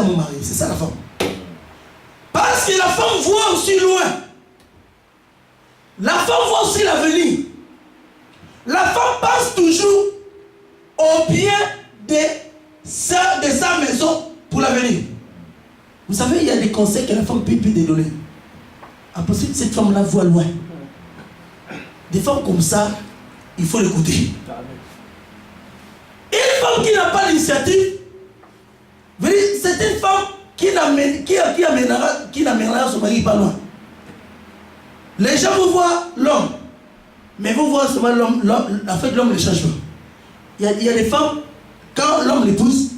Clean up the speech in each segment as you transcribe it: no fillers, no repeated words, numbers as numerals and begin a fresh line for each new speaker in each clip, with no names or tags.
à mon mari. C'est ça la femme. Parce que la femme voit aussi loin. La femme voit aussi l'avenir. La femme pense toujours au bien de sa maison pour l'avenir. Vous savez, il y a des conseils que la femme peut donner. Après, cette femme-là voit loin. Des femmes comme ça, il faut l'écouter. Une femme qui n'a pas l'initiative, c'est une femme qui n'amènera son mari pas loin. Les gens vous voient l'homme, mais vous voyez seulement l'homme. En fait, l'homme ne change pas. Il y a des femmes, quand l'homme l'épouse,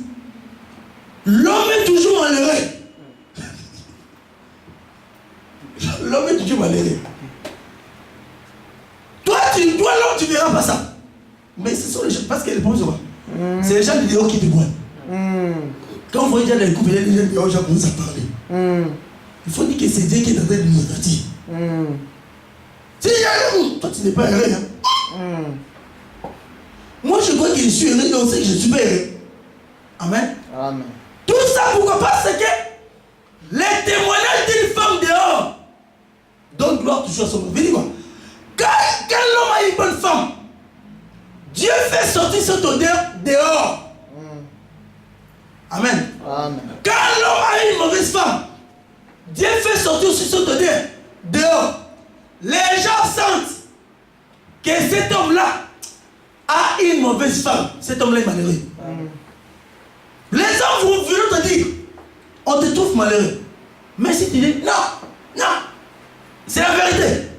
l'homme est toujours malheureux. L'homme est toujours malheureux. Toi, l'homme, tu ne verras pas ça. Mais ce sont les gens, parce qu'elle pense pas. C'est les gens de dehors qui te voient. Quand vous voyez déjà les couples, les gens de dehors, gens commencent à parler. Il faut dire que c'est Dieu qui est en train de nous avertir. Si il y a un, toi tu n'es pas heureux. Moi je crois que je suis heureux, donc c'est que je ne suis pas heureux. Amen.
Amen.
Tout ça pourquoi? Parce que les témoignages d'une femme dehors donnent gloire toujours à son mari. Dis-moi, quand l'homme a une bonne femme, Dieu fait sortir cette odeur dehors. Amen.
Amen.
Quand l'homme a une mauvaise femme, Dieu fait sortir aussi cette odeur dehors. Les gens sentent que cet homme-là a une mauvaise femme. Cet homme-là est malheureux. Les gens vont te dire, on te trouve malheureux. Mais si tu dis, non, c'est la vérité.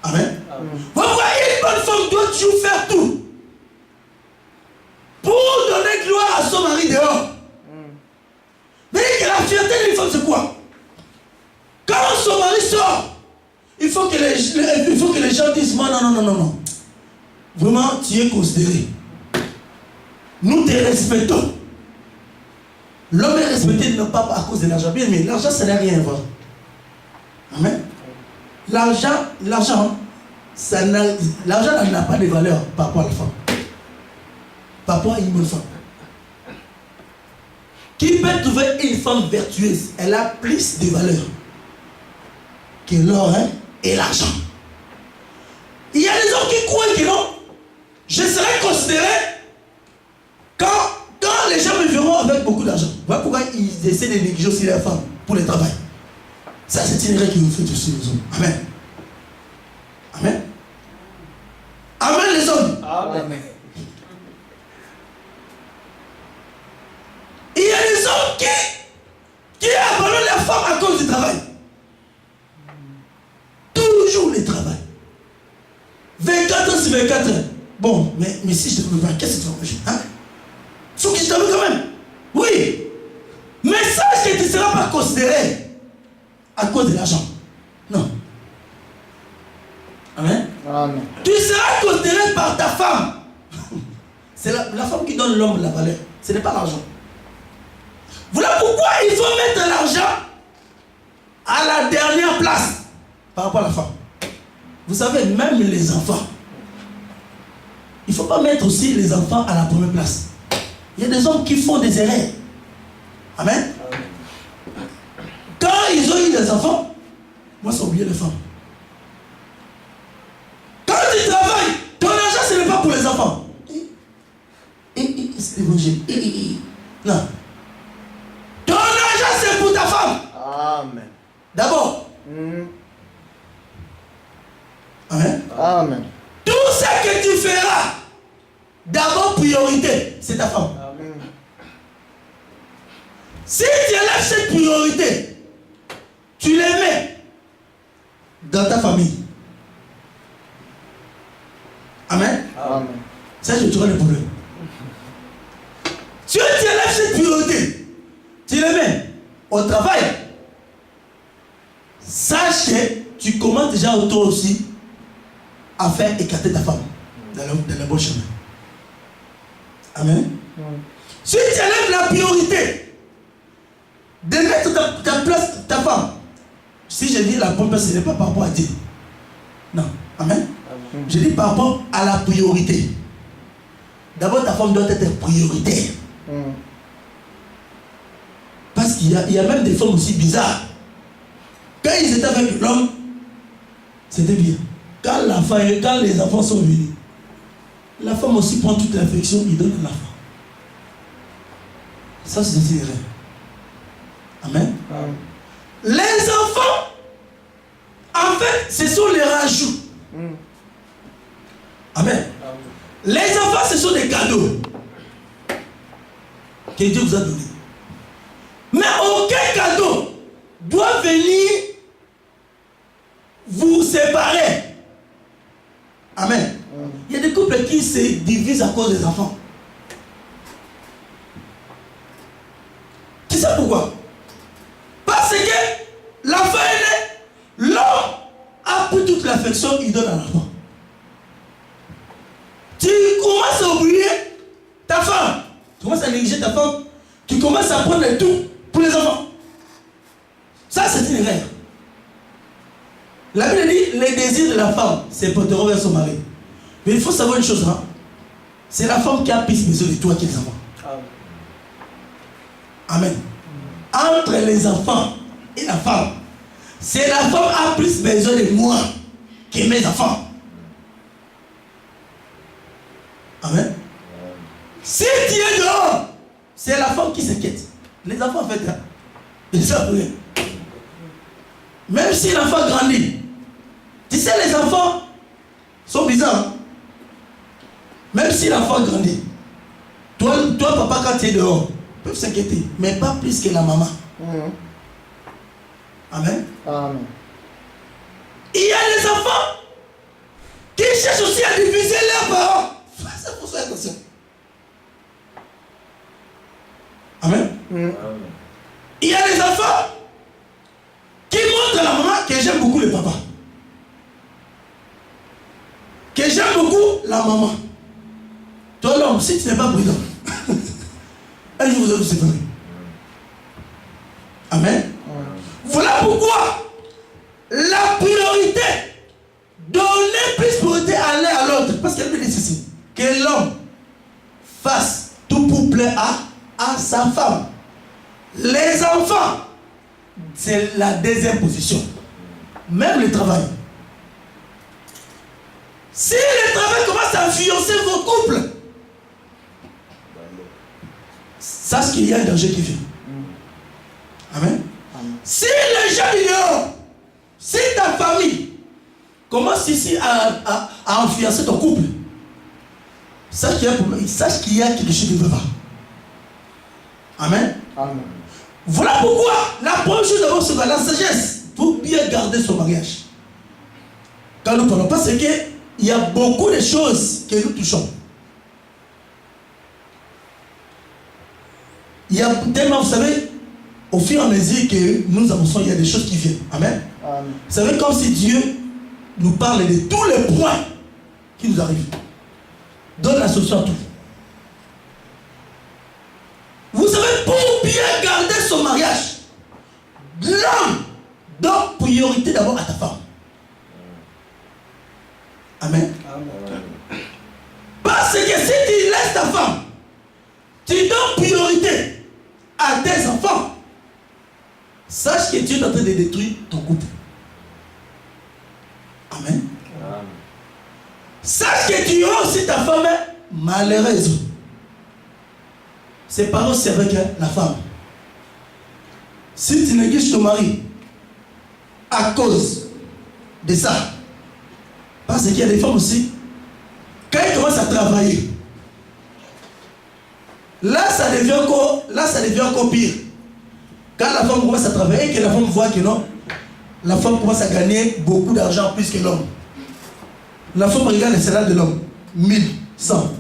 Amen. Vous voyez, une bonne femme doit toujours faire tout pour donner gloire à son mari dehors. Mais la fierté d'une femme, c'est quoi? Quand son mari sort, il faut que les gens disent, non. Vraiment, tu es considéré. Nous te respectons. L'homme est respecté non pas à cause de l'argent. Bien, mais l'argent, ça n'a rien à voir. Amen. L'argent n'a pas de valeur par rapport à la femme. Par rapport à une bonne femme. Qui peut trouver une femme vertueuse? Elle a plus de valeur que l'or et l'argent. Il y a des hommes qui croient que non. Je serai considéré quand les gens me verront avec beaucoup d'argent. Voilà pourquoi ils essaient de négliger aussi leur femme pour le travail. Ça, c'est une règle qui vous fait aussi les hommes. Amen. Amen. Amen les hommes.
Amen.
Il y a des hommes qui abandonnent la femme à cause du travail. Toujours le travail. 24 heures sur 24 heures. Bon, mais si je te veux pas, qu'est-ce que tu vas manger? Faut que je te veux quand même. Oui. Mais sache que tu ne seras pas considéré à cause de l'argent. Non. Amen.
Amen.
Tu seras considéré par ta femme. C'est la femme qui donne l'homme la valeur. Ce n'est pas l'argent. Voilà pourquoi il faut mettre l'argent à la dernière place par rapport à la femme. Vous savez, même les enfants, il ne faut pas mettre aussi les enfants à la première place. Il y a des hommes qui font des erreurs. Amen. Quand ils ont eu des enfants, moi, c'est oublié les femmes. Quand tu travailles, ton argent, ce n'est pas pour les enfants. C'est l'évangile. Non. Ton argent, c'est pour ta femme.
Amen.
D'abord. Amen.
Amen.
Tout ce que tu feras, d'abord priorité, c'est ta femme.
Amen.
Si tu élèves cette priorité, tu les mets dans ta famille. Amen.
Amen.
Ça, je trouve le problème. Si tu élèves cette priorité, tu les mets au travail, sache que tu commences déjà autour aussi à faire écarter ta femme dans le bon chemin. Amen. Si tu élèves la priorité de mettre ta place, ta femme, si je dis la bonne place, ce n'est pas par rapport à Dieu. Non. Amen. Je dis par rapport à la priorité. D'abord, ta femme doit être prioritaire. y a même des femmes aussi bizarres. Quand ils étaient avec l'homme, c'était bien. Quand les enfants sont venus, la femme aussi prend toute l'affection, il donne à l'enfant. Ça, c'est une erreur. Amen. Amen. Les enfants, en fait, ce sont les rajouts. Amen. Amen. Les enfants, ce sont des cadeaux que Dieu vous a donnés. Mais aucun cadeau doit venir vous séparer. Amen. Il y a des couples qui se divisent à cause des enfants. Tu sais pourquoi? Parce que l'enfant est né, l'homme a pris toute l'affection, il donne à l'enfant. Tu commences à oublier ta femme, tu commences à négliger ta femme, tu commences à prendre le tout pour les enfants. Ça, c'est une erreur. La Bible dit, les désirs de la femme se porteront vers son mari. Mais il faut savoir une chose, hein? C'est la femme qui a plus besoin de toi que les enfants. Amen. Entre les enfants et la femme, c'est la femme qui a plus besoin de moi que mes enfants. Amen. Si tu es dehors, c'est la femme qui s'inquiète. Les enfants, en fait, ils savent rien. Même si l'enfant grandit, tu sais, les enfants sont bizarres. Même si l'enfant grandit, toi, papa, quand tu es dehors, peuvent s'inquiéter, mais pas plus que la maman. Amen. Amen. Il y a des enfants qui cherchent aussi à diviser leurs parents. Ça, faut faire attention. Amen. Amen. Il y a des enfants qui montrent à la maman que j'aime beaucoup le papa. Que j'aime beaucoup la maman. Toi l'homme, si tu n'es pas prudent, un jour vous allez vous séparer. Amen. Voilà pourquoi la priorité, donner plus priorité à l'un à l'autre. Parce qu'elle me dit ceci, que l'homme fasse tout pour plaire à sa femme. Les enfants, c'est la deuxième position. Même le travail. Si le travail commence à influencer vos couples, sache qu'il y a un danger qui vient. Amen. Si les gens ignorent, si ta famille commence ici à influencer ton couple, sache qu'il y a un problème, sache qu'il y a quelque chose qui ne va pas. Amen. Amen. Voilà pourquoi la première chose d'abord, c'est la sagesse pour bien garder son mariage. Quand nous parlons pas, c'est qu'il y a beaucoup de choses que nous touchons. Il y a tellement, vous savez, au fur et à mesure que nous avançons, il y a des choses qui viennent. Amen. Amen. Vous savez, comme si Dieu nous parle de tous les points qui nous arrivent. Donne la solution à tout. Vous savez, pour bien garder son mariage, l'homme donne priorité d'abord à ta femme. Amen. Amen. Parce que si tu laisses ta femme, tu donnes priorité à tes enfants, sache que tu es en train de détruire ton couple. Amen. Amen. Sache que tu as aussi ta femme malheureuse. C'est pas aussi avec la femme. Si tu négliges ton mari à cause de ça, parce qu'il y a des femmes aussi, quand ils commencent à travailler, là ça devient encore pire. Quand la femme commence à travailler et que la femme voit que non, la femme commence à gagner beaucoup d'argent plus que l'homme. La femme regarde le salaire de l'homme, 1100,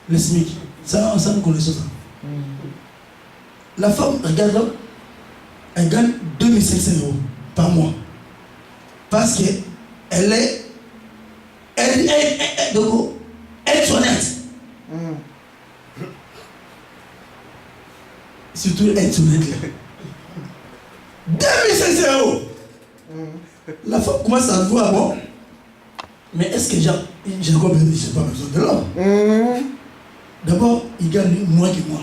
le SMIC. Ça nous connaissons ça. La femme regarde l'homme, elle gagne 2500 € par mois. Parce qu'elle est honnête. Surtout être honnête. 2500 €. La femme commence à voir, bon, mais est-ce que j'ai pas besoin de l'homme? D'abord, il gagne moins que moi.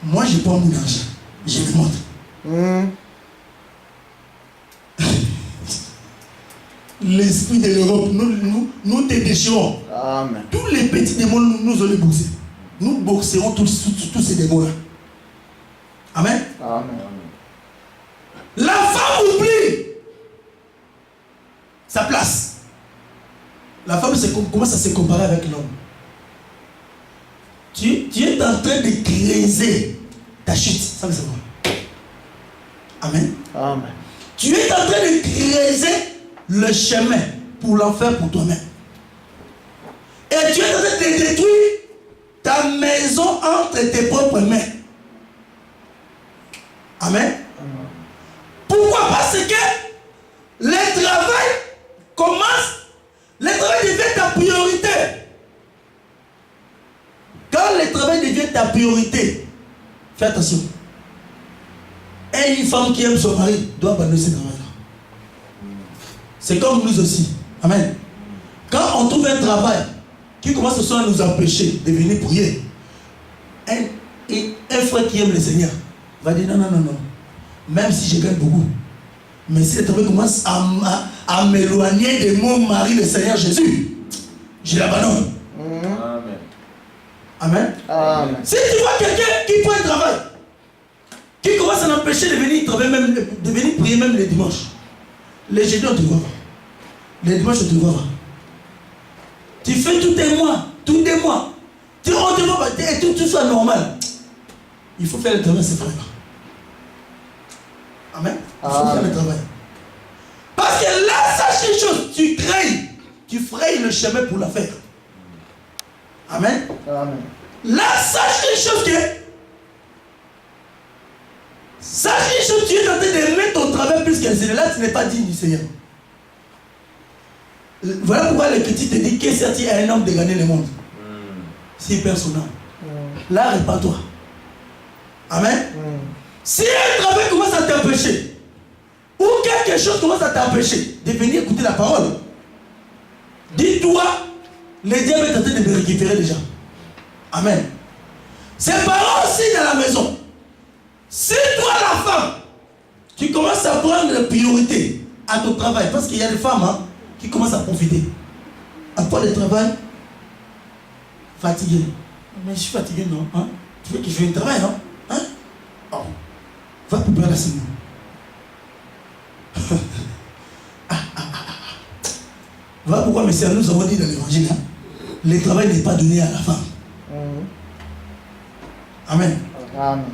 Moi, je prends mon argent. Je vous montre. L'esprit de l'Europe, nous te déchirons.
Amen.
Tous les petits démons, nous allons les boxer. Nous boxerons tous ces démons-là. Amen.
Amen.
La femme oublie sa place. La femme commence à se comparer avec l'homme. Tu es en train de creuser ta chute. Ça c'est bon. Amen.
Amen.
Tu es en train de creuser le chemin pour l'enfer pour toi-même. Et tu es en train de détruire ta maison entre tes propres mains. Amen. Pourquoi? Parce que le travail commence, le travail devient ta priorité. Quand le travail devient ta priorité, fais attention. Et une femme qui aime son mari doit abandonner ce travail-là. C'est comme nous aussi. Amen. Quand on trouve un travail qui commence à nous empêcher de venir prier, un frère qui aime le Seigneur va dire non. Même si je gagne beaucoup, mais si le travail commence à m'éloigner de mon mari, le Seigneur Jésus, je l'abandonne.
Amen.
Amen.
Amen.
Si tu vois quelqu'un qui prend un travail, qui commence à l'empêcher de venir travailler, même, de venir prier même les dimanches, les jeudis on te voit pas, les dimanches on te voit pas. Tu fais tous des mois, on te voit pas, et tout soit normal. Il faut faire le travail, c'est vrai. Amen. Il faut faire le travail. Parce que là, sache une chose, tu frayes le chemin pour la faire. Amen.
Amen.
Là, sache une chose tu es en train de mettre ton travail plus qu'un Seigneur. Là, tu n'es pas digne du Seigneur. Voilà pourquoi le critique te dit que c'est à un homme de gagner le monde. S'il perd son âme. Là, répare-toi. Amen. Si un travail commence à t'empêcher, ou quelque chose commence à t'empêcher de venir écouter la parole, dis-toi, le diable est en train de me récupérer déjà. Amen. C'est pareil aussi dans la maison. Si toi, la femme, tu commences à prendre la priorité à ton travail, parce qu'il y a des femmes qui commencent à profiter. Après le travail, fatigué. Mais je suis fatigué, non? Tu veux que je fasse un travail, non? Oh. Va préparer la semaine. Voilà pourquoi, mes sœurs, nous avons dit dans l'évangile, le travail n'est pas donné à la femme. Amen.
Amen.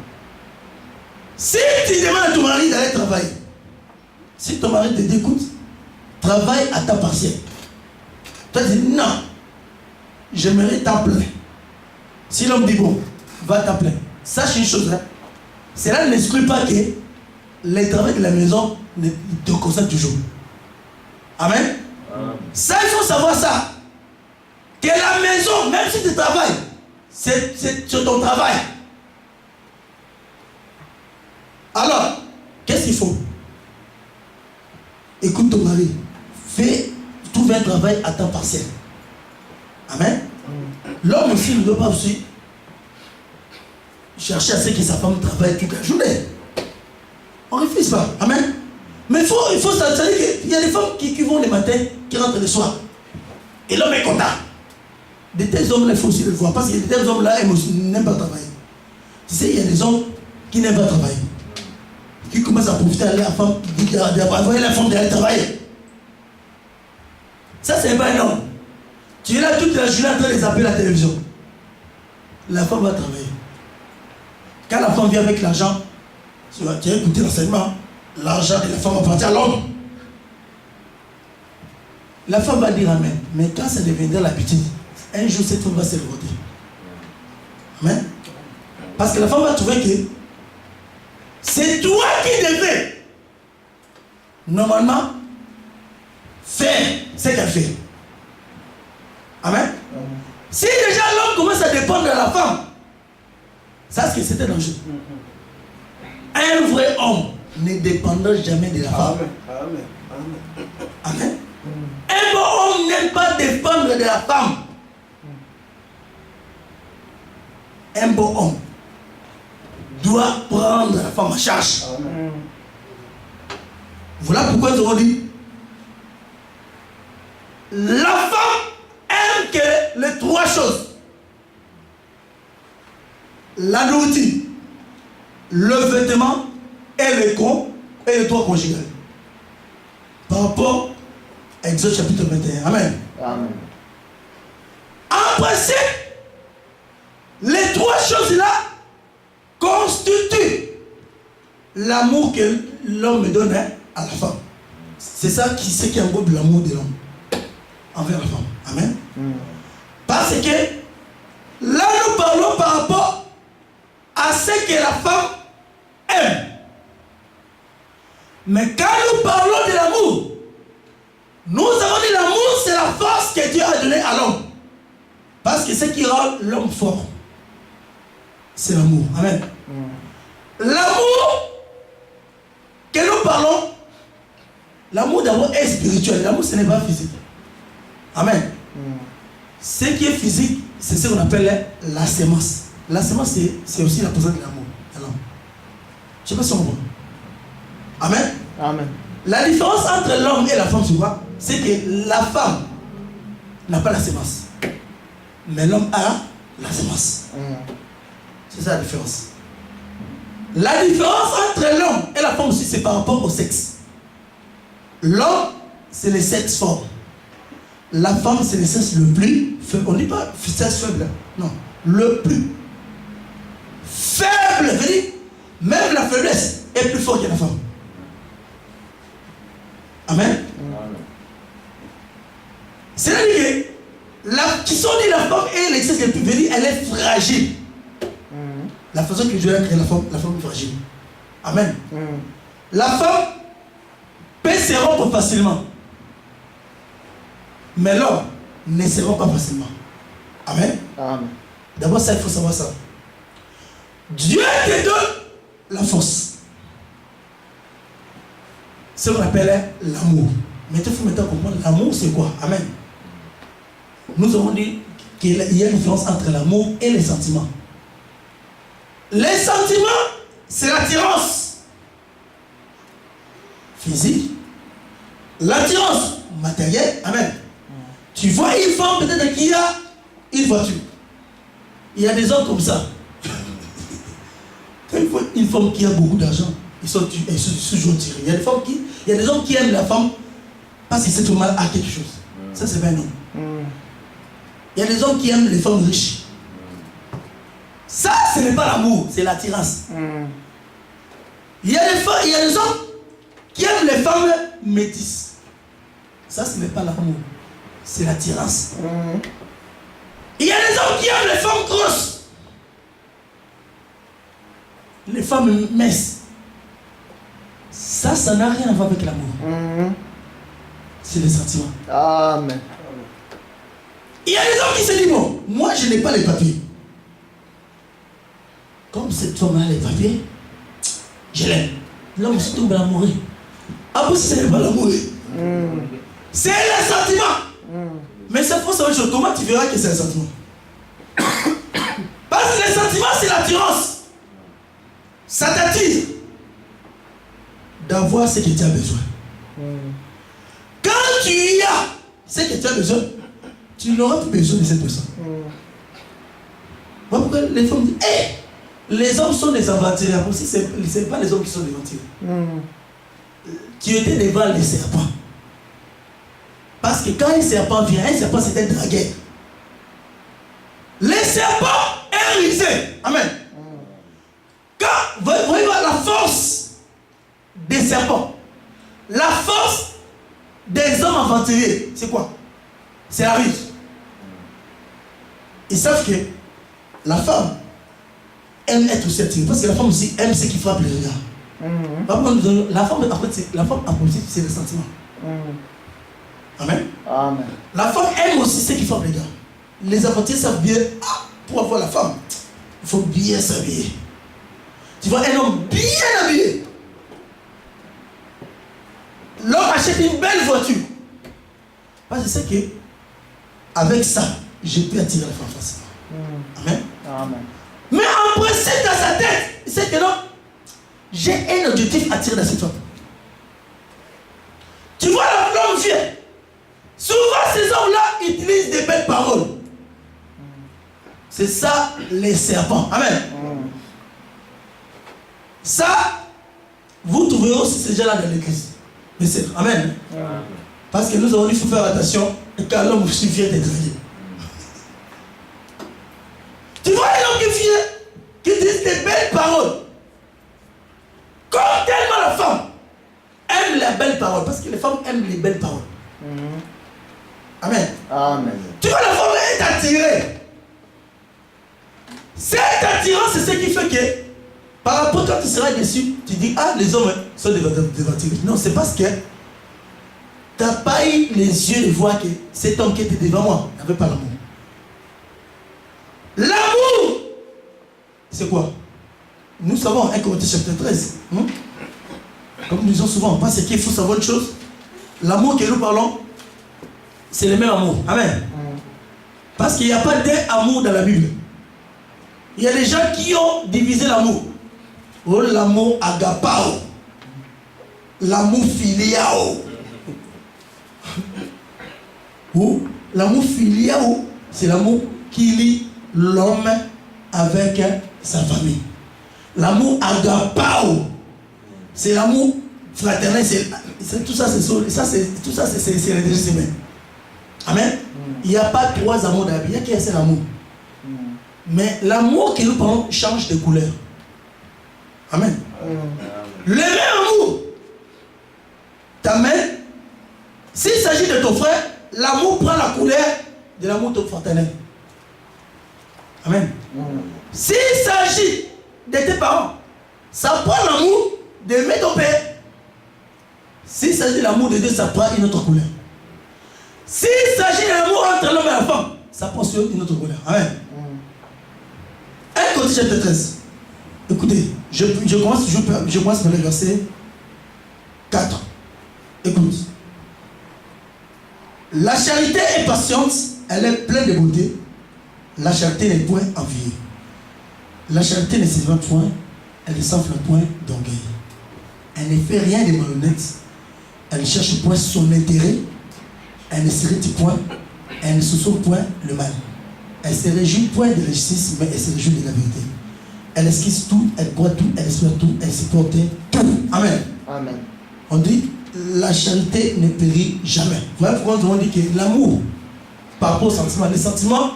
Si tu demandes à ton mari d'aller travailler, si ton mari te dit, écoute, travaille à temps partiel. Toi, tu dis, non, j'aimerais temps plein. Si l'homme dit, bon, va temps plein. Sache une chose, cela n'exclut pas que le travail de la maison te concerne toujours. Amen. Ça, il faut savoir ça. Que la maison, même si tu travailles, c'est ton travail. Alors, qu'est-ce qu'il faut? Écoute ton mari. Trouve un travail à temps partiel. Amen. L'homme aussi ne doit pas aussi chercher à ce que sa femme travaille toute la journée. On ne refuse pas. Amen. Mais il faut savoir qu'il y a des femmes qui vont le matin, qui rentrent le soir. Et l'homme est content. De tels hommes-là, il faut aussi le voir. Parce que de tels hommes-là n'aiment pas travailler. Tu sais, il y a des hommes qui n'aiment pas travailler. Qui commencent à profiter à la femme, d'envoyer la femme d'aller travailler. Ça, c'est pas un homme. Tu es là toute la journée en train de zapper la télévision. La femme va travailler. Quand la femme vient avec l'argent, tu vas écouter l'enseignement. L'argent de la femme appartient à l'homme. La femme va dire amen. Mais quand ça deviendra l'habitude, un jour cette femme va se révolter. Amen. Parce que la femme va trouver que c'est toi qui devais normalement faire ce qu'elle fait. Amen. Si déjà l'homme commence à dépendre de la femme, ça c'est que c'était dangereux. Un vrai homme ne dépendra jamais de la femme. Amen. Un bon homme n'aime pas dépendre de la femme. Un bon homme doit prendre prendre la femme en charge.
Amen.
Voilà pourquoi nous avons dit la femme aime que les trois choses: la nourriture, le vêtement et le droit conjugal. Par rapport à Exode chapitre 21. Amen.
Amen.
En principe, les trois choses-là constituent l'amour que l'homme donne à la femme. C'est ça qui englobe l'amour de l'homme envers la femme. Amen. Parce que là, nous parlons par rapport à ce que la femme aime. Mais quand nous parlons de l'amour, nous avons dit l'amour, c'est la force que Dieu a donnée à l'homme. Parce que ce qui rend l'homme fort, c'est l'amour. Amen. L'amour que nous parlons, l'amour d'abord est spirituel. L'amour, ce n'est pas physique. Amen. Ce qui est physique, c'est ce qu'on appelle la sémence. La sémence, c'est aussi la présence de l'amour. Je ne sais pas si on voit. Amen.
Amen.
La différence entre l'homme et la femme, tu vois, c'est que la femme n'a pas la sémence. Mais l'homme a la sémence. C'est ça la différence. La différence entre l'homme et la femme aussi, c'est par rapport au sexe. L'homme, c'est le sexe fort. La femme, c'est le sexe le plus faible. On ne dit pas sexe faible. Non. Le plus faible. Je veux dire, même la faiblesse est plus forte que la femme. Amen. C'est-à-dire que qui sont dit la femme est le sexe le plus faible, elle est fragile. La façon que Dieu a créé la femme est fragile. Amen. La femme peut se rompre facilement. Mais l'homme ne se rompt pas facilement. Amen.
Amen.
D'abord, ça, il faut savoir ça. Dieu te donne la force. C'est ce qu'on appelle l'amour. Mais il faut maintenant comprendre l'amour, c'est quoi? Amen. Nous avons dit qu'il y a une différence entre l'amour et les sentiments. Les sentiments, c'est l'attirance physique, l'attirance matérielle. Amen. Tu vois une femme peut-être qui a une voiture. Il y a des hommes comme ça. Quand il faut une femme qui a beaucoup d'argent, ils sont toujours tirés. Il y a des hommes qui aiment la femme parce que cette femme a quelque chose. Ça, c'est pas un homme. Il y a des hommes qui aiment les femmes riches. Ça, ce n'est pas l'amour, c'est l'attirance. Il y a des hommes qui aiment les femmes métisses. Ça, ce n'est pas l'amour, c'est l'attirance. Il y a des hommes qui aiment les femmes grosses. Les femmes minces. Ça n'a rien à voir avec l'amour. C'est les sentiments.
Amen.
Il y a des hommes qui se disent, bon, moi je n'ai pas les papiers. Comme cette femme a les papiers, je l'aime. L'homme se trouve à mourir. Après, ce n'est pas l'amour. C'est les sentiments. Mais c'est pour savoir une chose. Comment tu verras que c'est un sentiment? Parce que les sentiments, c'est l'attirance. Ça t'attire d'avoir ce que tu as besoin. Quand tu y as ce que tu as besoin, tu n'auras plus besoin de cette personne. Voilà pourquoi les femmes disent, hey, les hommes sont des aventuriers. Aussi, ce n'est pas les hommes qui sont des aventuriers. Tu étais devant les serpents. Parce que quand un serpent vient, un serpent c'est un dragueur. Les serpents est risé. Amen. Quand vous voyez la force des serpents, la force des hommes aventuriers, c'est quoi? C'est la ruse. Ils savent que la femme aime être aussi attirée. Parce que la femme aussi aime ce qui frappe les regards. La femme, en fait, c'est le sentiment. Amen.
Amen.
La femme aime aussi ce qui frappe les regards. Les aventuriers savent bien, pour avoir la femme, il faut bien s'habiller. Tu vois un homme bien habillé. L'homme achète une belle voiture. Parce que c'est que, avec ça, je peux attirer la femme facilement. Amen.
Amen.
Mais en principe, dans sa tête, il sait que non, j'ai un objectif à tirer dans cette femme. Tu vois, l'homme vient. Souvent, ces hommes-là utilisent des belles paroles. C'est ça, les serpents. Amen. Ça, vous trouverez aussi ces gens-là dans l'église. Mais c'est Amen. Parce que nous avons dit qu'il faut faire attention et quand l'homme aussi vient d'être dragué. Tu vois un homme qui dit des belles paroles. Comme tellement la femme aime les belles paroles. Parce que les femmes aiment les belles paroles. Amen.
Amen.
Tu vois, la femme est attirée. Cette attirance, c'est ce qui fait que, par rapport quand tu seras déçu, tu dis, ah, les hommes sont attirés. Non, c'est parce que tu n'as pas eu les yeux de voir que cet homme qui était devant moi n'avait pas l'amour. L'amour, c'est quoi? Nous savons, 1 Corinthiens chapitre 13. Comme nous disons souvent, parce qu'il faut savoir une chose. L'amour que nous parlons, c'est le même amour. Amen. Parce qu'il n'y a pas d'un amour dans la Bible. Il y a des gens qui ont divisé l'amour. Oh, l'amour agapao. L'amour filiao. Oh, l'amour filiao, c'est l'amour qui lie l'homme avec sa famille. L'amour agapao, c'est l'amour fraternel. Tout ça, c'est les deux humains. Amen. Il n'y a pas trois amours dans la Bible. Il y a qu'un seul amour. Mais l'amour que nous parlons change de couleur. Amen. Le même amour t'amène. S'il s'agit de ton frère, l'amour prend la couleur de l'amour de ton fraternel. Amen. S'il s'agit de tes parents, ça prend l'amour d'aimer ton père. S'il s'agit de l'amour de Dieu, ça prend une autre couleur. S'il s'agit de l'amour entre l'homme et la femme, ça prend sur une autre couleur. Amen. 1 Corinthiens chapitre 13. Écoutez, je commence par le verset 4. Écoute. La charité est patiente, elle est pleine de beauté. La charité n'est point enviée. La charité ne s'évade point, elle ne s'enfle point d'orgueil. Elle ne fait rien de malhonnête. Elle ne cherche point son intérêt. Elle ne s'irrite point. Elle ne souffre point le mal. Elle ne se réjouit point de la justice, mais elle se réjouit de la vérité. Elle esquisse tout, elle croit tout, elle espère tout, elle supporte tout. Amen.
Amen.
On dit, la charité ne périt jamais. Voilà pourquoi on dit que l'amour, par rapport au sentiment, les sentiments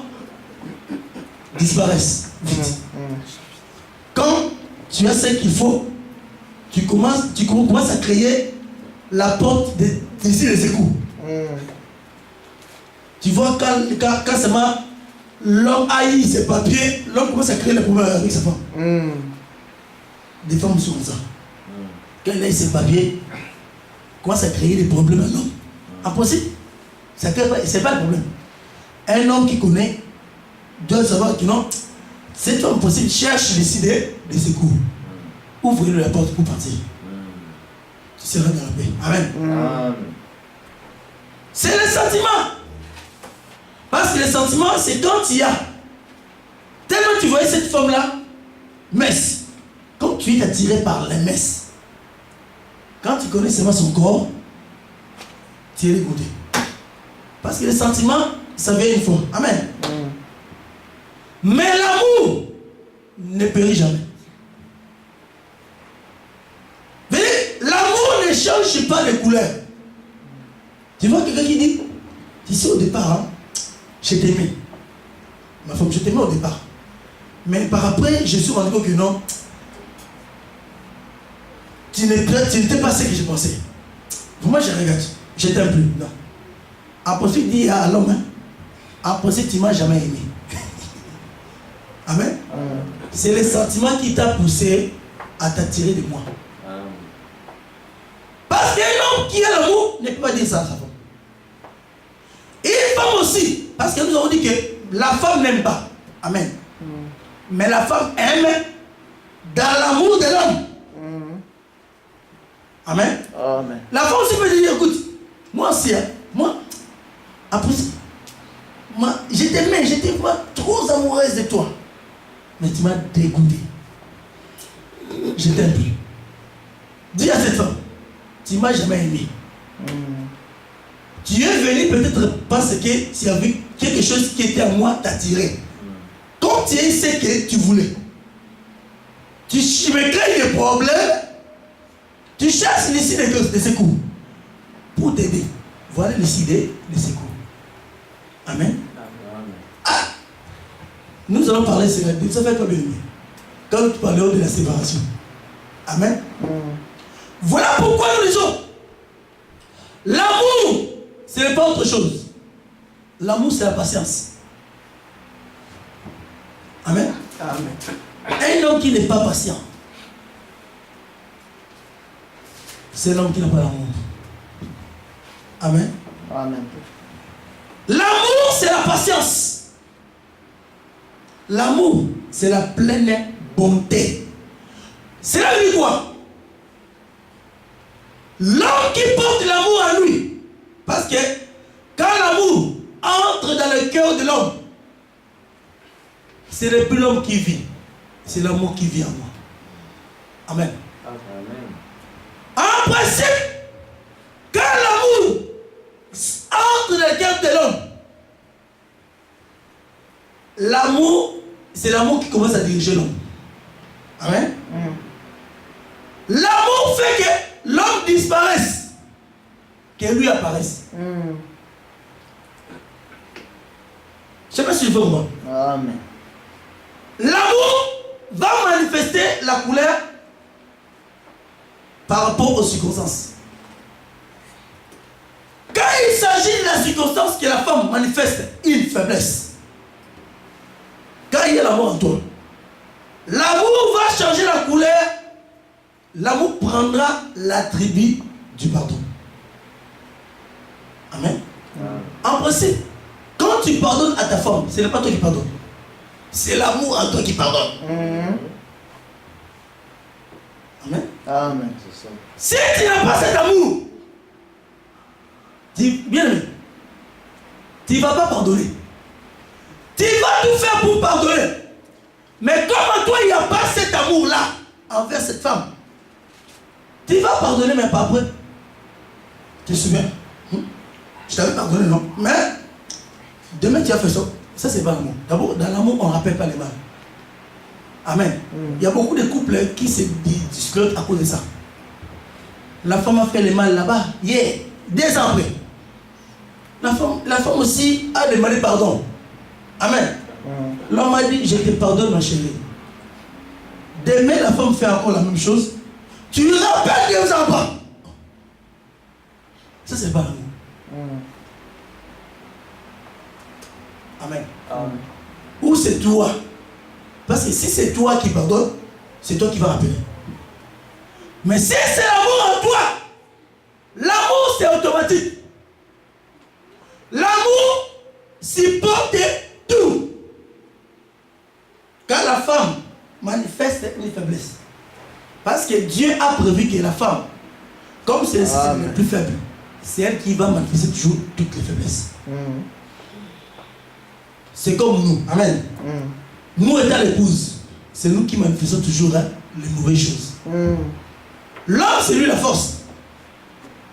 disparaissent vite. Quand tu as ce qu'il faut, tu commences à créer la porte d'ici les échos. Tu vois, quand seulement l'homme haït ses papiers, l'homme commence à créer les problèmes avec sa femme. Des femmes sont comme ça. Quand il a ses papiers, commence à créer des problèmes à l'homme. Impossible. C'est pas le problème. Un homme qui connaît doit savoir que non, c'est impossible. Cherche les idées, les secours. Ouvrez-lui la porte pour partir. Tu seras dans la paix. Amen. C'est le sentiment. Parce que le sentiment, c'est quand il y a. Tellement tu voyais cette femme-là, messe. Quand tu es attiré par les messes, quand tu connais seulement son corps, tu es dégoûté. Parce que le sentiment, ça vient une fois. Amen. Mais l'amour ne périt jamais. L'amour ne change pas de couleur. Tu vois quelqu'un qui dit, tu sais au départ, hein, je t'aimais. Ma femme, je t'aimais au départ. Mais par après, je suis rendu compte que non, tu n'étais pas ce que je pensais. Pour moi, je regarde. Je t'aime plus. Non. Après, tu dis à l'homme, hein, après, tu ne m'as jamais aimé. Amen. C'est le sentiment qui t'a poussé à t'attirer de moi. Parce qu'un homme qui a l'amour ne peut pas dire ça à sa femme. Et une femme aussi. Parce que nous avons dit que la femme n'aime pas. Amen. Mais la femme aime dans l'amour de l'homme. Amen.
Amen.
La femme aussi peut dire, écoute, moi aussi, hein, moi, après, je t'aimais, j'étais trop amoureuse de toi. Mais tu m'as dégoûté. Je t'aime plus. Dis à cette femme, tu ne m'as jamais aimé. Tu es venu peut-être parce que tu as vu quelque chose qui était à moi t'attirer. Comme tu es ce que tu voulais. Tu me crées des problèmes. Tu cherches l'issue de secours. Pour t'aider. Voilà l'issue de secours. Amen. Ah! Nous allons parler de cela. Ça fait combien de minutes? Quand tu parlais de la séparation. Amen. Voilà pourquoi nous disons l'amour, ce n'est pas autre chose. L'amour, c'est la patience. Amen. Amen. Un homme qui n'est pas patient, c'est l'homme qui n'a pas l'amour. Amen. Amen. L'amour, c'est la patience. L'amour, c'est la pleine bonté. C'est la vie quoi? L'homme qui porte l'amour à lui. Parce que quand l'amour entre dans le cœur de l'homme, ce n'est plus l'homme qui vit, c'est l'amour qui vit en moi. Amen. Amen. En principe, quand l'amour entre dans le cœur de l'homme, l'amour, c'est l'amour qui commence à diriger l'homme. Amen. L'amour fait que l'homme disparaisse, que lui apparaisse. Je ne sais pas si je veux moi. Amen. L'amour va manifester la couleur par rapport aux circonstances. Quand il s'agit de la circonstance que la femme manifeste une faiblesse, quand il y a l'amour en toi, l'amour va changer la couleur. L'amour prendra l'attribut du pardon. Amen. En principe, quand tu pardonnes à ta femme, ce n'est pas toi qui pardonne. C'est l'amour en toi qui pardonne. Amen. Amen. Si tu n'as pas cet amour, bien aimé, tu ne vas pas pardonner. Tu vas tout faire pour pardonner. Mais comme en toi il n'y a pas cet amour-là envers cette femme, tu vas pardonner, mais pas après. Tu te souviens? Je t'avais pardonné, non? Mais demain tu as fait ça. Ça, c'est pas l'amour. D'abord, dans l'amour, on ne rappelle pas les mal. Amen. Il y a beaucoup de couples qui se discutent à cause de ça. La femme a fait le mal là-bas, hier, 2 ans après. La femme aussi a demandé pardon. Amen. L'homme a dit, je te pardonne, ma chérie. Demain, la femme fait encore la même chose. Tu lui rappelles 2 ans après. Ça, c'est pas l'amour. Amen. Amen. Ou c'est toi. Parce que si c'est toi qui pardonnes, c'est toi qui vas rappeler. Mais si c'est l'amour en toi, l'amour c'est automatique. L'amour supporte tout. Quand la femme manifeste une faiblesse, parce que Dieu a prévu que la femme, comme c'est la plus faible, c'est elle qui va manifester toujours toutes les faiblesses. C'est comme nous. Amen. Nous étant l'épouse, c'est nous qui manifestons toujours les mauvaises choses. L'homme, c'est lui la force.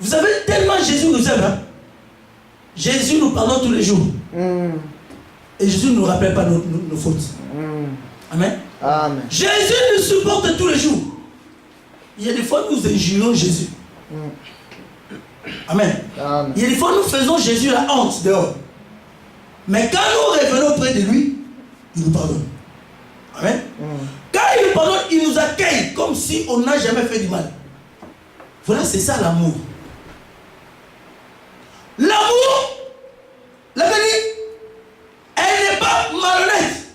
Vous savez, tellement Jésus nous aime. Hein? Jésus nous pardonne tous les jours. Et Jésus ne nous rappelle pas nos fautes. Amen. Amen. Jésus nous supporte tous les jours. Il y a des fois nous injurions Jésus. Amen. Amen. Il y a des fois nous faisons Jésus la honte dehors. Mais quand nous revenons près de lui, il nous pardonne. Amen. Quand il nous pardonne, il nous accueille comme si on n'a jamais fait du mal. Voilà, c'est ça l'amour. L'amour, la vérité, elle n'est pas malhonnête.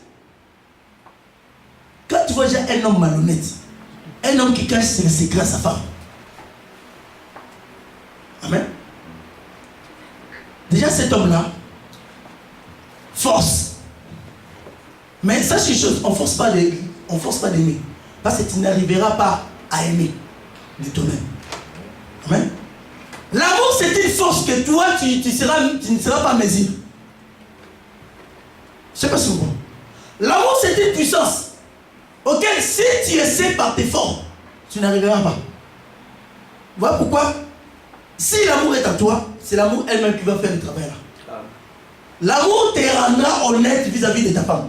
Quand tu vois déjà un homme malhonnête, un homme qui cache ses secrets à sa femme. Amen. Déjà cet homme-là force. Mais sache une chose, on ne force pas d'aimer. Parce que tu n'arriveras pas à aimer de toi-même. Amen. L'amour, c'est une force que toi, tu ne seras pas mesure. Je ne sais pas si vous comprenez. L'amour, c'est une puissance auquel si tu essaies par tes forces, tu n'arriveras pas. Voilà pourquoi, si l'amour est à toi, c'est l'amour elle-même qui va faire le travail là. L'amour te rendra honnête vis-à-vis de ta femme.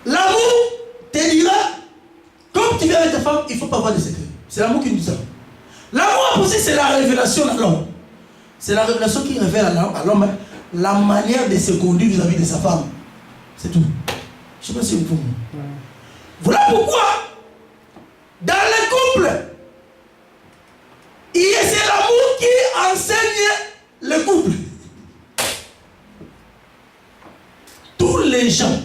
L'amour te dira, comme tu viens avec ta femme, il ne faut pas avoir de secret. C'est l'amour qui nous dit ça. L'amour aussi, c'est la révélation à l'homme. C'est la révélation qui révèle à l'homme la manière de se conduire vis-à-vis de sa femme. C'est tout. Je ne sais pas si vous comprenez. Voilà pourquoi, dans le couple, c'est l'amour qui enseigne le couple. Tous les gens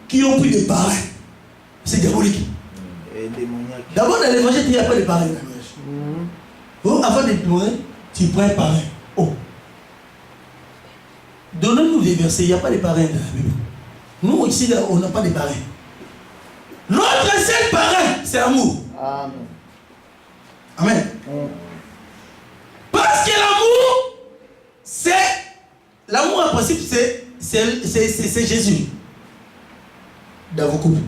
qui ont pris des parrains, c'est diabolique. D'abord, dans l'évangile, il n'y a pas de parrain. Oh, avant de pleurer, tu prends un parrain. Oh. Donnez-nous des versets, il n'y a pas de parrain dans la Bible. Nous, ici, on n'a pas de parrain. Notre seul parrain, c'est l'amour. Amen. Amen. Parce que l'amour, c'est... L'amour, en principe, c'est Jésus. Dans vos couples.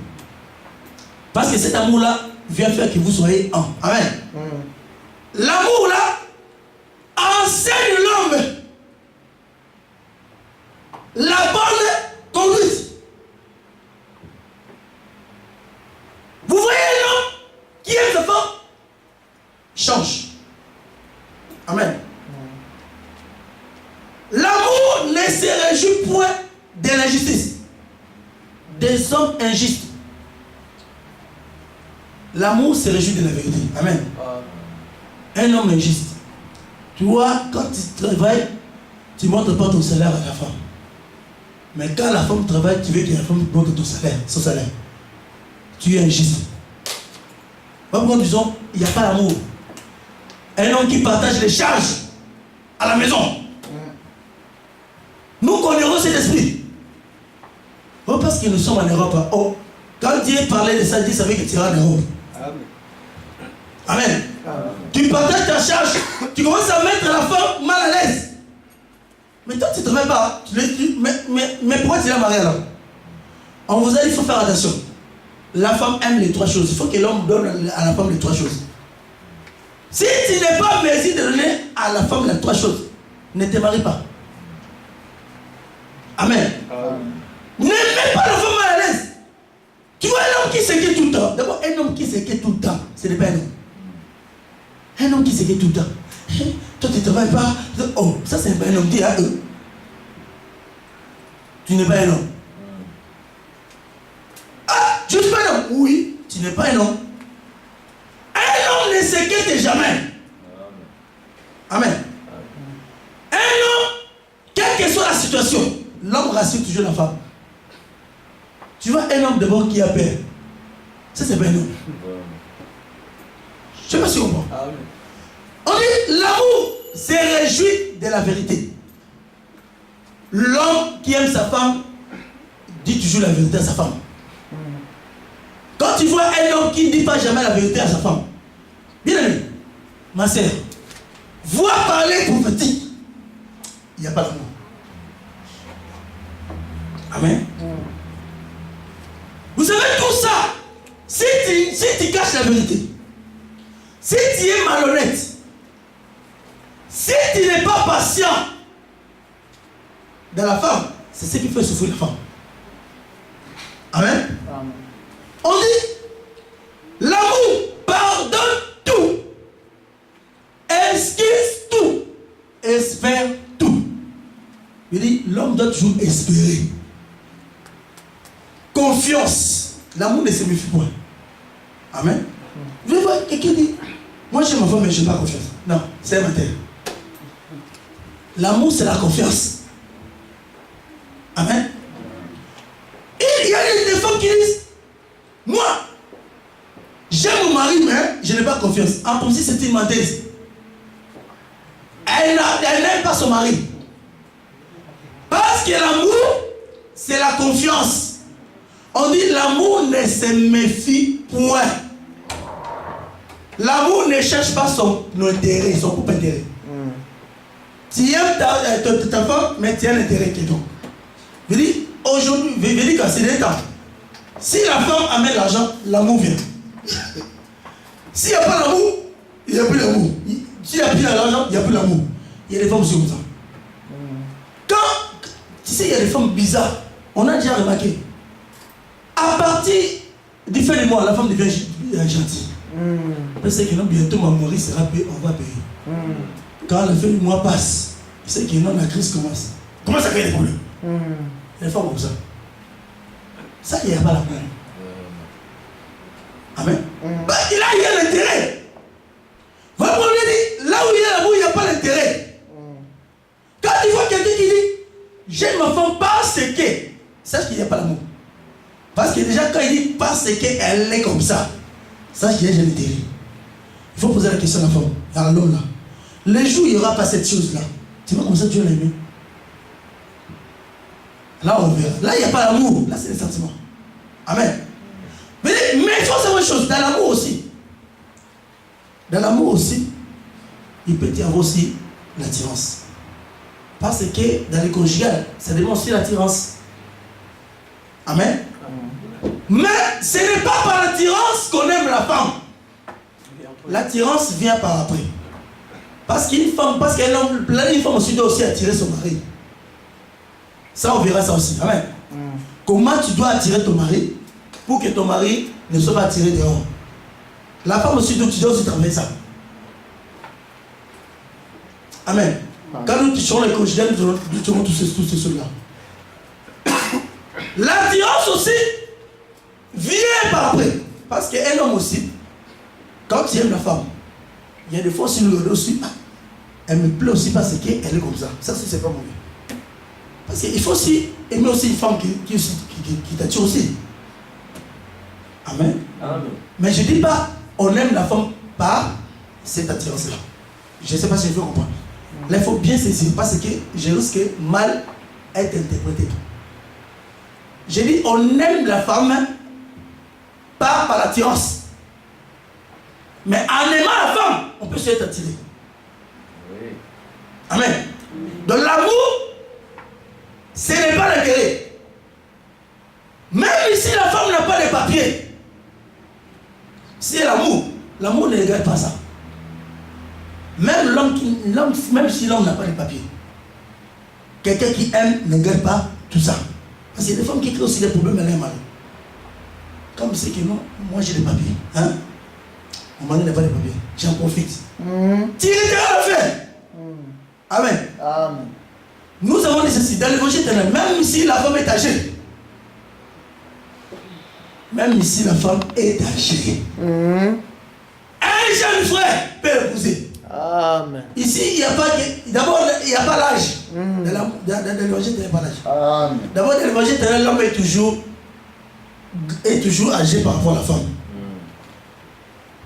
Parce que cet amour-là vient faire que vous soyez un. Amen. L'amour-là enseigne l'homme la bonne conduite. Vous voyez l'homme qui aime sa femme change. Amen. L'amour ne se réjouit point de l'injustice des hommes injustes. L'amour se réjouit de la vérité. Amen. Un homme injuste. Tu vois, quand tu travailles, tu ne montres pas ton salaire à la femme. Mais quand la femme travaille, tu veux que la femme montre ton salaire, son salaire. Tu es injuste. Pourquoi nous disons, il n'y a pas d'amour. Un homme qui partage les charges à la maison. Nous connaissons cet esprit. Oh, parce que nous sommes en Europe. Oh, quand Dieu parlait de ça, Dieu savait que tu iras en Europe. Amen. Amen. Tu partages ta charge, tu commences à mettre la femme mal à l'aise. Mais toi, tu ne travailles pas. Mais pourquoi tu l'as marié alors? On vous a dit qu'il faut faire attention. La femme aime les trois choses. Il faut que l'homme donne à la femme les trois choses. Si tu n'es pas en mesure de donner à la femme les trois choses, ne te marie pas. Amen. Ne mets pas la femme mal à l'aise. Tu vois un homme qui s'inquiète tout le temps. D'abord, un homme qui s'inquiète tout le temps, ce n'est pas un homme. Un homme qui s'inquiète tout le temps. Toi, tu ne travailles pas. Oh, ça, c'est pas un homme. Dis à eux. Tu n'es pas un homme. Ah, je ne suis pas un homme. Oui, tu n'es pas un homme. Un homme ne s'inquiète jamais. Amen. Un homme, quelle que soit la situation, l'homme rassure toujours la femme. Tu vois un homme d'abord qui a peur. Ça, c'est pas un homme. Je ne sais pas si on comprend. On dit l'amour se réjouit de la vérité. L'homme qui aime sa femme dit toujours la vérité à sa femme. Quand tu vois un homme qui ne dit pas jamais la vérité à sa femme, bien aimé, ma sœur, vois parler prophétique, il n'y a pas d'amour. Amen. Vous savez tout ça, si tu caches la vérité, si tu es malhonnête, si tu n'es pas patient dans la femme, c'est ce qui fait souffrir la femme. Amen. Amen. On dit, l'amour pardonne tout, excuse tout, espère tout. Il dit, l'homme doit toujours espérer. Confiance. L'amour ne se méfie point. Amen. Vous voyez voir quelqu'un dit, moi j'ai ma femme mais je n'ai pas confiance. Non, c'est un terre. L'amour c'est la confiance. Amen. Et il y a des femmes qui disent, moi, j'aime mon mari mais je n'ai pas confiance. En principe c'est une menteuse. Elle n'aime pas son mari. Parce que l'amour c'est la confiance. On dit l'amour ne se méfie point. L'amour ne cherche pas son intérêt, son propre intérêt. Tu aimes ta femme, mais tu as l'intérêt qui est donc. Je dis, aujourd'hui, je dis que c'est des temps. Si la femme amène l'argent, l'amour vient. S'il n'y a pas l'amour, il n'y a plus l'amour. S'il n'y a plus l'argent, il n'y a plus l'amour. Il y a des femmes aussi comme ça. Quand, tu sais, il y a des femmes bizarres, on a déjà remarqué. À partir du fin du mois, la femme devient gentille. Parce que bientôt ma mari sera payé, on va payer. Quand la fin du mois passe, il sait que non, la crise commence. Comment ça crée des problèmes? Les femmes comme ça. Ça, il n'y a pas l'amour. Amen. Bah, là, il y a l'intérêt. Votre problème dit, là où il y a l'amour, il n'y a pas l'intérêt. Quand tu vois quelqu'un qui dit, j'aime ma femme parce que, sache qu'il n'y a pas l'amour. Parce que déjà, quand il dit parce qu'elle est comme ça, sache qu'il y a l'intérêt. Il faut poser la question à la femme, à l'homme là. Le jour où il n'y aura pas cette chose-là, tu vois comme ça Dieu l'a aimé. Là, on verra. Là, il n'y a pas l'amour. Là, c'est les sentiments. Amen. Mais il faut savoir une chose, dans l'amour aussi. Dans l'amour aussi, il peut y avoir aussi l'attirance. Parce que dans les conjugales, ça démontre aussi l'attirance. Amen. Mais ce n'est pas par l'attirance qu'on aime la femme. L'attirance vient par après. Parce qu'une femme, une femme aussi doit aussi attirer son mari. Ça, on verra ça aussi. Amen. Comment tu dois attirer ton mari pour que ton mari ne soit pas attiré dehors. La femme aussi, tu dois aussi travailler ça. Amen. Quand nous touchons les conjugales, nous touchons tous ces choses-là. L'attirance aussi vient par après. Parce qu'un homme aussi, quand tu aimes la femme, il y a des fois aussi, elle me plaît aussi parce qu'elle est comme ça. Ça, c'est pas mauvais. Parce qu'il faut aussi aimer aussi une femme qui t'attire aussi. Amen. Amen. Mais je ne dis pas, on aime la femme par cette attirance-là. Je ne sais pas si je peux comprendre. Là, il faut bien saisir parce que je risque mal être interprété. J'ai dit, on aime la femme par l'attirance. Mais en aimant la femme, on peut se être attiré. Oui. Amen. Donc l'amour, ce n'est pas l'intérêt. Même si la femme n'a pas de papier, c'est l'amour ne regarde pas ça. Même même si l'homme n'a pas de papier, quelqu'un qui aime ne regarde pas tout ça. Parce qu'il y a des femmes qui créent aussi des problèmes à leur mari. Comme c'est que non, moi j'ai des papiers. Hein? Mon mari n'a pas de papiers. J'en profite. Tu regardes le fait. Amen. Amen. Nous avons nécessité dans l'évangile éternel, même si la femme est âgée. Même si la femme est âgée. Un jeune frère peut l'épouser. Amen. Ici, il n'y a pas d'abord, il n'y a pas l'âge. Dans l'évangile, il n'y a pas l'âge. D'abord, dans l'évangile, l'homme est toujours âgé par rapport à la femme.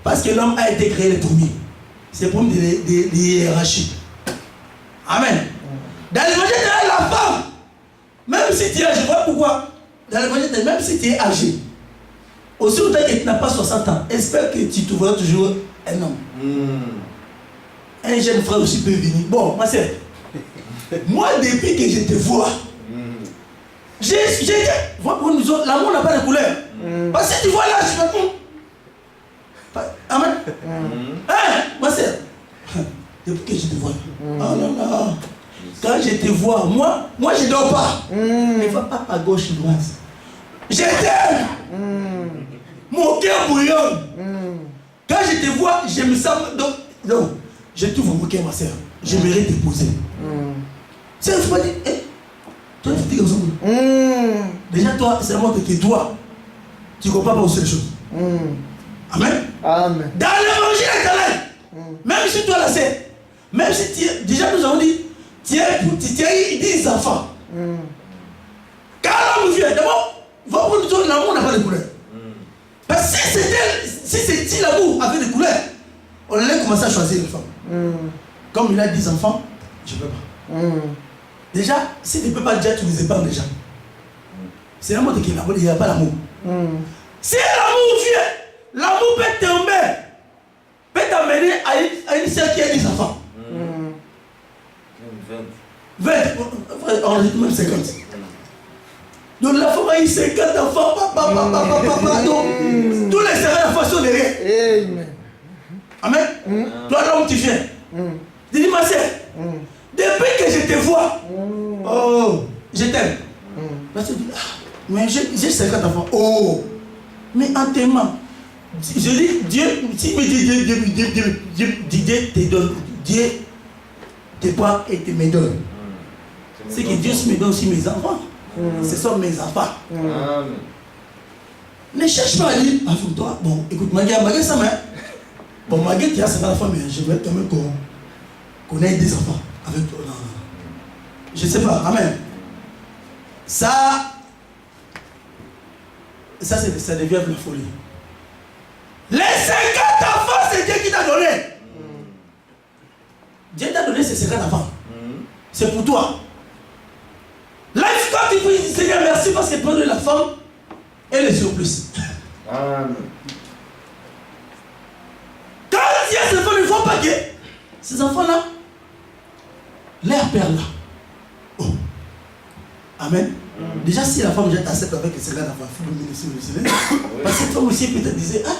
Parce que l'homme a été créé le premier. C'est pour des hiérarchies. Amen. Dans l'évangile, la femme, même si tu es âgé, vois pourquoi. Dans l'évangile, même si tu es âgé, aussi longtemps que tu n'as pas 60 ans, espère que tu trouveras toujours un homme. Un jeune frère aussi peut venir. Bon, ma soeur, moi, depuis que je te vois, l'amour n'a pas de couleur. Parce que tu vois là, je me compte. Amen. Hein, ma soeur, depuis que je te vois, oh là là, quand je te vois, moi je ne dors pas. Ne va pas à gauche ou droite. Je t'aime. Mon cœur bouillonne. Quand je te vois, je me sens. Donc je t'ouvre mon cœur, ma soeur. J'aimerais t'épouser. C'est un faut pas dire, toi, tu es comme ça. Déjà, toi, c'est vraiment que toi, tu ne comprends pas aussi les choses. Amen. Amen. Dans l'évangile éternel, même si toi, là, c'est. Même si tu es. Déjà, nous avons dit, tu as eu 10 enfants. Quand l'homme vient, d'abord, l'amour n'a pas de couleur. Parce que si l'amour avait des couleurs, on allait commencer à choisir une femme. Comme il a 10 enfants, je ne peux pas. Déjà, si tu ne peux pas déjà, tu les épargnes déjà. C'est l'amour qui il n'y a pas l'amour. Si l'amour vient, l'amour peut tomber, peut t'amener à une sœur qui a 10 enfants. 20. On dit même 50. Donc la femme a eu 50 enfants, papa. Donc tous les serveurs de la foi sont derrière. Amen. Toi, là où tu viens. Dis, ma soeur, depuis que je te vois, oh, je t'aime. Là, tu dis, ah, mais j'ai 50 enfants. Oh, mais en t'aimant, je dis, Dieu, si me dit Dieu te donne, Dieu te prend et te me donne. C'est que Dieu me donne aussi mes enfants. Ce sont mes enfants. Ne cherche pas à dire, avec toi, bon, écoute, Maguette, ça m'a. Bon, Maguette, il y a 50 enfants, mais je veux quand même qu'on ait des enfants avec toi. Non. Je ne sais pas, amen. Ça devient de la folie. Les 50 enfants, c'est Dieu qui t'a donné. Dieu t'a donné ces 50 enfants. C'est pour toi. Là, quand tu peux dire, Seigneur, merci parce que prendre la femme et le surplus.
Amen.
Quand il y a ces enfants, il ne faut pas que ces enfants-là, leur père là. Oh. Amen. Déjà, si la femme déjà t'accepte avec les 50 enfants, il faut le ministre. Parce que cette femme aussi peut-être disait, ah,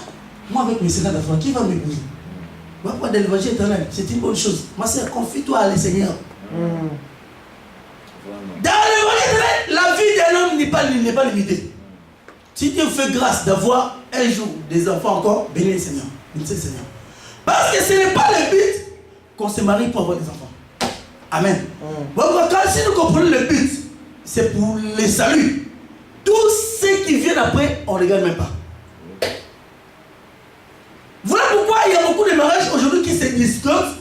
moi avec mes 50 enfants, qui va m'épouser? Moi, pour l'évangile éternel, c'est une bonne chose. Ma soeur, confie-toi à le Seigneur. Dans l'évangile éternel, la vie d'un homme n'est pas limitée. Si Dieu fait grâce d'avoir un jour des enfants encore, bénis le Seigneur. Bénissez le Seigneur. Parce que ce n'est pas le but qu'on se marie pour avoir des enfants. Amen. Bon, quand si nous comprenons le but, c'est pour le salut. Tous ceux qui viennent après, on ne regarde même pas. Voilà pourquoi il y a beaucoup de mariages aujourd'hui qui se discutent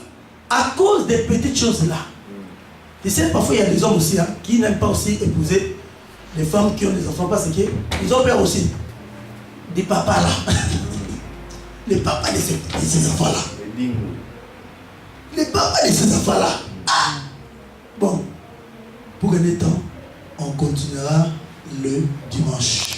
à cause des petites choses là. Tu sais, parfois il y a des hommes aussi hein, qui n'aiment pas aussi épouser les femmes qui ont des enfants parce qu'ils ont peur aussi des papas là. Les papas de ces enfants là. Les papas de ces enfants là. Ah. Bon, pour gagner temps, on continuera le dimanche.